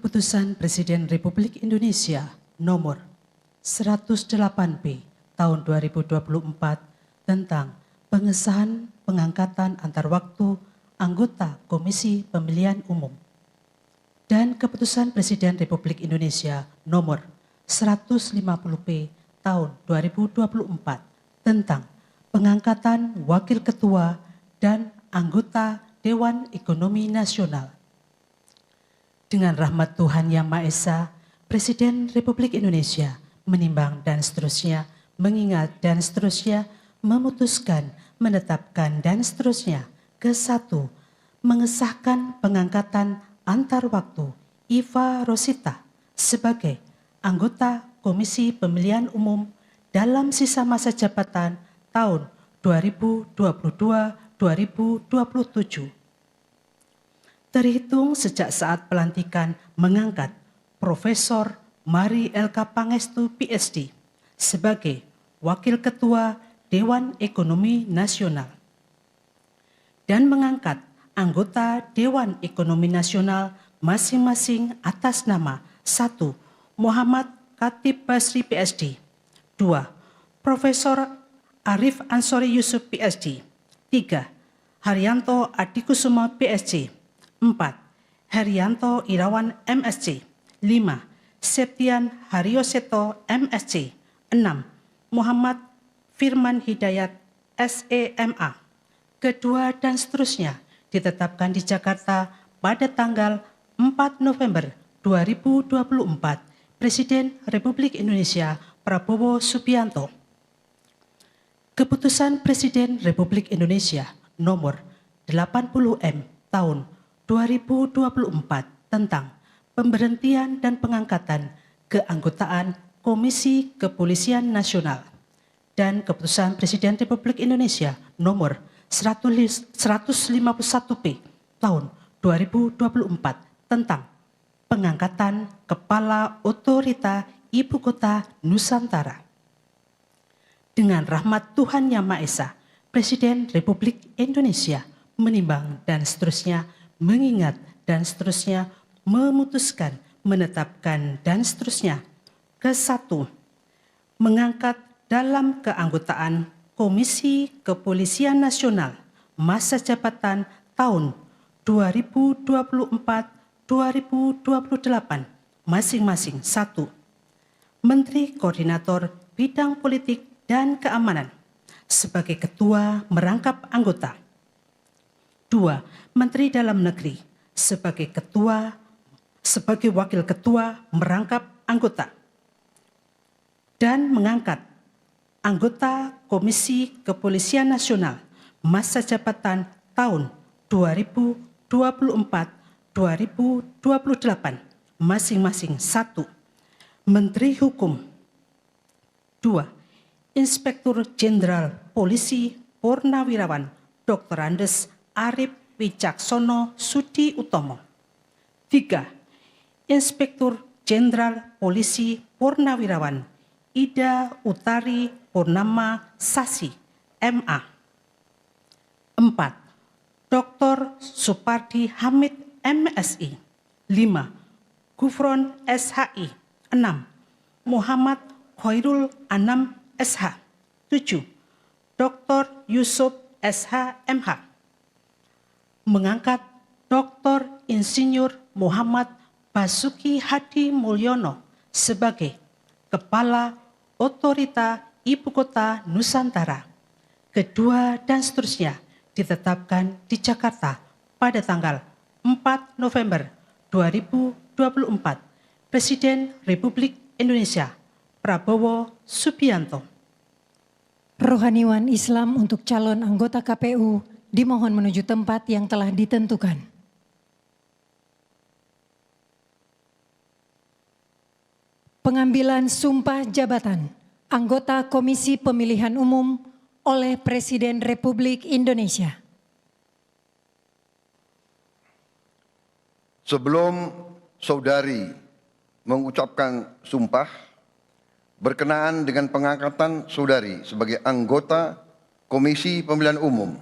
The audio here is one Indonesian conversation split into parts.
Keputusan Presiden Republik Indonesia Nomor 108B Tahun 2024 tentang pengesahan pengangkatan antar waktu anggota Komisi Pemilihan Umum dan Keputusan Presiden Republik Indonesia Nomor 150P Tahun 2024 tentang pengangkatan Wakil Ketua dan anggota Dewan Ekonomi Nasional. Dengan rahmat Tuhan Yang Maha Esa, Presiden Republik Indonesia menimbang dan seterusnya, mengingat dan seterusnya, memutuskan, menetapkan dan seterusnya. Ke-1, mengesahkan pengangkatan antar waktu Iva Rosita sebagai anggota Komisi Pemilihan Umum dalam sisa masa jabatan tahun 2022-2027. Terhitung sejak saat pelantikan mengangkat Profesor Mari LK Pangestu PhD sebagai Wakil Ketua Dewan Ekonomi Nasional dan mengangkat anggota Dewan Ekonomi Nasional masing-masing atas nama 1. Muhammad Khatib Basri PhD, 2. Profesor Arif Ansori Yusuf PhD, 3. Haryanto Adikusumo PhD, 4. Herianto Irawan MSc, 5. Septian Haryoseto MSc, 6. Muhammad Firman Hidayat SEMA. Kedua dan seterusnya ditetapkan di Jakarta pada tanggal 4 November 2024. Presiden Republik Indonesia Prabowo Subianto. Keputusan Presiden Republik Indonesia Nomor 80M Tahun 2024 tentang pemberhentian dan pengangkatan keanggotaan Komisi Kepolisian Nasional dan Keputusan Presiden Republik Indonesia Nomor 151P Tahun 2024 tentang pengangkatan Kepala Otorita Ibu Kota Nusantara. Dengan rahmat Tuhan Yang Maha Esa, Presiden Republik Indonesia menimbang dan seterusnya, mengingat dan seterusnya, memutuskan, menetapkan dan seterusnya. Ke-1, mengangkat dalam keanggotaan Komisi Kepolisian Nasional masa jabatan tahun 2024-2028 masing-masing. 1. Menteri Koordinator Bidang Politik dan Keamanan sebagai ketua merangkap anggota. 2. Menteri Dalam Negeri sebagai wakil ketua merangkap anggota dan mengangkat anggota Komisi Kepolisian Nasional masa jabatan tahun 2024-2028 masing-masing. 1. Menteri Hukum. 2. Inspektur Jenderal Polisi Purnawirawan Dr. Andes Arif Wicaksono Sudi Utomo. 3. Inspektur Jenderal Polisi Purnawirawan Ida Utari Purnama Sasi, MA. 4. Dr. Supardi Hamid, MSI. 5. Gufron SHI. 6. Muhammad Khairul Anam SH. 7. Dr. Yusuf SH, MH. Mengangkat Dr. Insinyur Muhammad Basuki Hadi Mulyono sebagai Kepala Otorita Ibu Kota Nusantara. Kedua dan seterusnya ditetapkan di Jakarta pada tanggal 4 November 2024. Presiden Republik Indonesia Prabowo Subianto. Rohaniwan Islam untuk calon anggota KPU dimohon menuju tempat yang telah ditentukan. Pengambilan sumpah jabatan anggota Komisi Pemilihan Umum oleh Presiden Republik Indonesia. Sebelum saudari mengucapkan sumpah berkenaan dengan pengangkatan saudari sebagai anggota Komisi Pemilihan Umum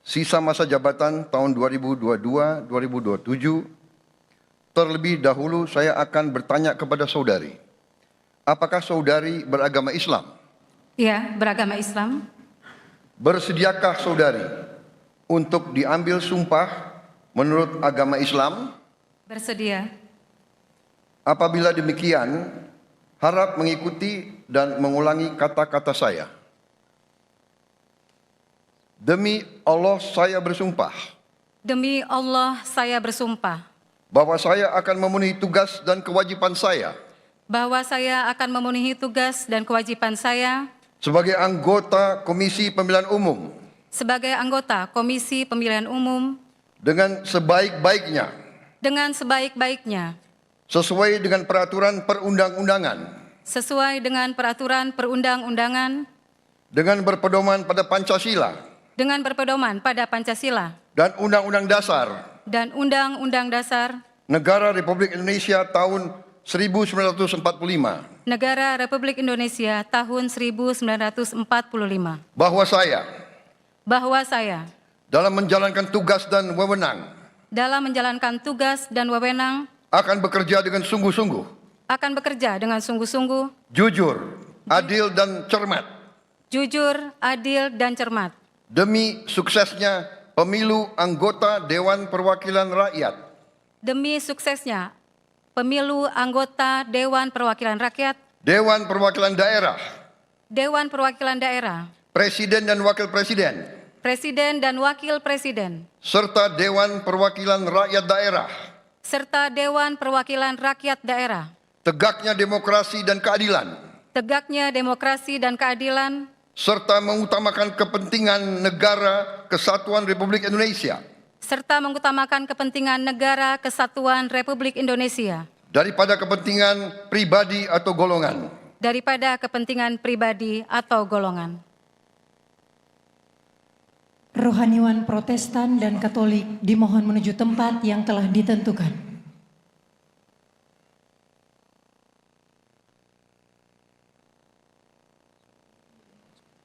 sisa masa jabatan tahun 2022-2027, terlebih dahulu saya akan bertanya kepada saudari, apakah saudari beragama Islam? Ya, beragama Islam. Bersediakah saudari untuk diambil sumpah menurut agama Islam? Bersedia. Apabila demikian, harap mengikuti dan mengulangi kata-kata saya. Demi Allah saya bersumpah Demi Allah saya bersumpah bahwa saya akan memenuhi tugas dan kewajiban saya bahwa saya akan memenuhi tugas dan kewajiban saya sebagai anggota Komisi Pemilihan Umum sebagai anggota Komisi Pemilihan Umum dengan sebaik-baiknya, dengan sebaik-baiknya, sesuai dengan peraturan perundang-undangan, sesuai dengan peraturan perundang-undangan, dengan berpedoman pada Pancasila dengan berpedoman pada Pancasila dan Undang-Undang Dasar dan Undang-Undang Dasar Negara Republik Indonesia tahun 1945, Negara Republik Indonesia tahun 1945, bahwa saya dalam menjalankan tugas dan wewenang dalam menjalankan tugas dan wewenang akan bekerja dengan sungguh-sungguh, jujur, adil dan cermat demi suksesnya pemilu anggota Dewan Perwakilan Rakyat demi suksesnya pemilu anggota Dewan Perwakilan Rakyat, Dewan Perwakilan Daerah, Dewan Perwakilan Daerah, Presiden dan Wakil Presiden, Presiden dan Wakil Presiden, serta Dewan Perwakilan Rakyat Daerah, serta Dewan Perwakilan Rakyat Daerah, tegaknya demokrasi dan keadilan, tegaknya demokrasi dan keadilan, serta mengutamakan kepentingan negara kesatuan Republik Indonesia serta mengutamakan kepentingan negara kesatuan Republik Indonesia daripada kepentingan pribadi atau golongan. daripada kepentingan pribadi atau golongan. Rohaniwan Protestan dan Katolik dimohon menuju tempat yang telah ditentukan.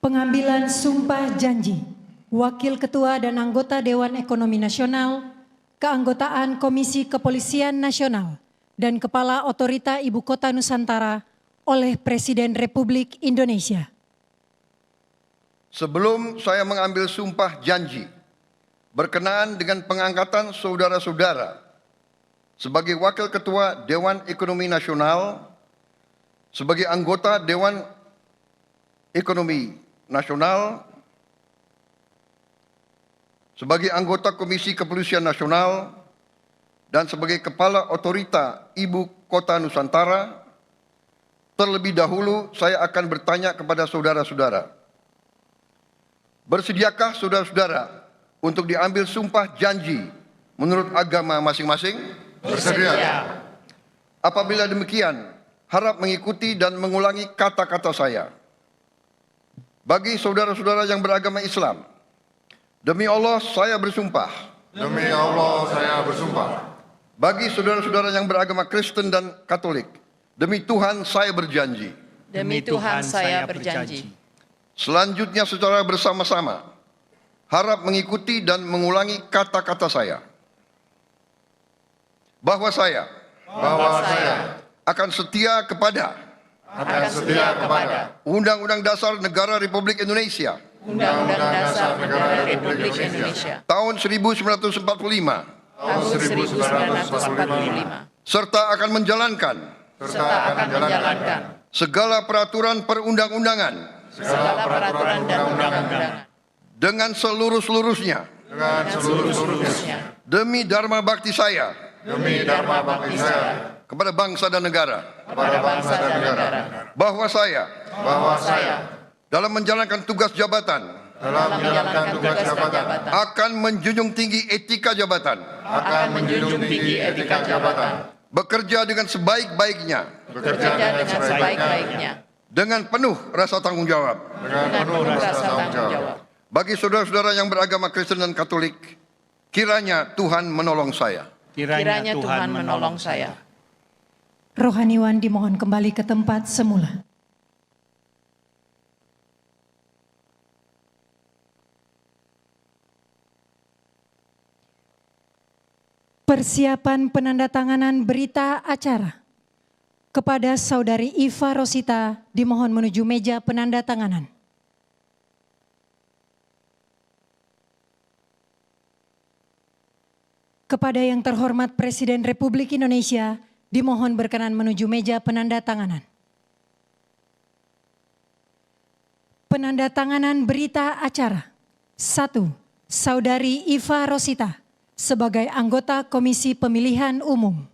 Pengambilan sumpah janji Wakil Ketua dan anggota Dewan Ekonomi Nasional, keanggotaan Komisi Kepolisian Nasional, dan Kepala Otorita Ibu Kota Nusantara oleh Presiden Republik Indonesia. Sebelum saya mengambil sumpah janji berkenaan dengan pengangkatan saudara-saudara sebagai Wakil Ketua Dewan Ekonomi Nasional, sebagai anggota Dewan Ekonomi Nasional, sebagai anggota Komisi Kepolisian Nasional, dan sebagai Kepala Otorita Ibu Kota Nusantara, terlebih dahulu saya akan bertanya kepada saudara-saudara. Bersediakah saudara-saudara untuk diambil sumpah janji menurut agama masing-masing? Bersedia. Apabila demikian, harap mengikuti dan mengulangi kata-kata saya. Bagi saudara-saudara yang beragama Islam, demi Allah saya bersumpah. Demi Allah saya bersumpah. Bagi saudara-saudara yang beragama Kristen dan Katolik, demi Tuhan saya berjanji. Demi Tuhan saya berjanji. Selanjutnya secara bersama-sama, harap mengikuti dan mengulangi kata-kata saya. Bahwa saya akan setia kepada Undang-Undang Dasar Negara Republik Indonesia Undang-Undang Dasar Negara Republik Indonesia tahun 1945, tahun 1945, serta akan menjalankan segala peraturan perundang-undangan segala peraturan dan undang-undangan dengan seluruh-seluruhnya demi dharma bakti saya kepada bangsa dan negara. Bahwa saya dalam menjalankan tugas jabatan akan menjunjung tinggi etika jabatan, bekerja dengan sebaik-baiknya, dengan penuh rasa tanggung jawab. Bagi saudara-saudara yang beragama Kristen dan Katolik, kiranya Tuhan menolong saya. Kiranya Tuhan menolong saya. Rohaniwan dimohon kembali ke tempat semula. Persiapan penandatanganan berita acara. Kepada Saudari Iva Rosita dimohon menuju meja penandatanganan. Kepada yang terhormat Presiden Republik Indonesia dimohon berkenan menuju meja penandatanganan. Penandatanganan berita acara. 1. Saudari Iva Rosita sebagai anggota Komisi Pemilihan Umum.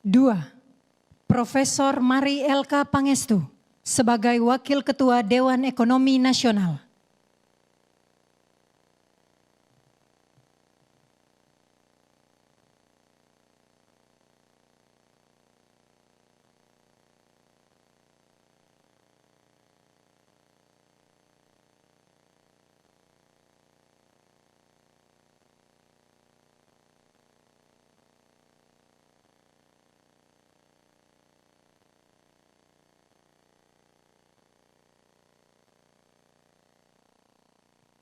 Dua, Profesor Mari Elka Pangestu sebagai Wakil Ketua Dewan Ekonomi Nasional.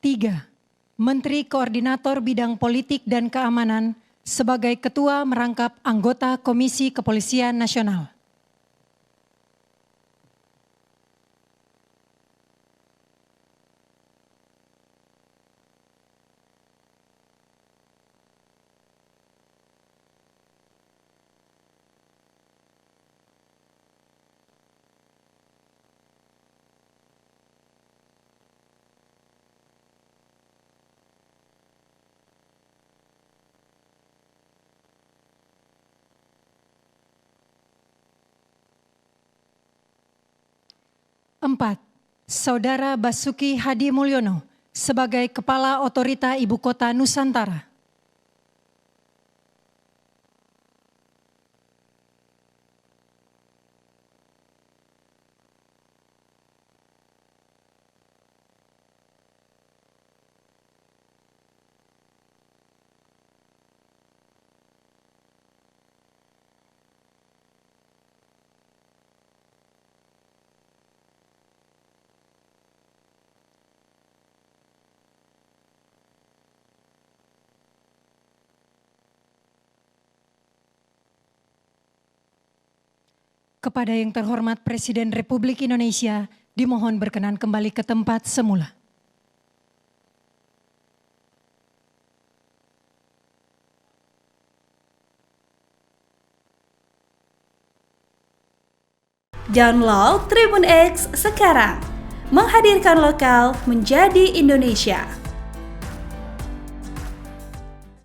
Tiga, Menteri Koordinator Bidang Politik dan Keamanan sebagai Ketua merangkap anggota Komisi Kepolisian Nasional. Empat, Saudara Basuki Hadi Mulyono sebagai Kepala Otorita Ibu Kota Nusantara. Kepada yang terhormat Presiden Republik Indonesia, dimohon berkenan kembali ke tempat semula. Download Tribun X sekarang, menghadirkan lokal menjadi Indonesia.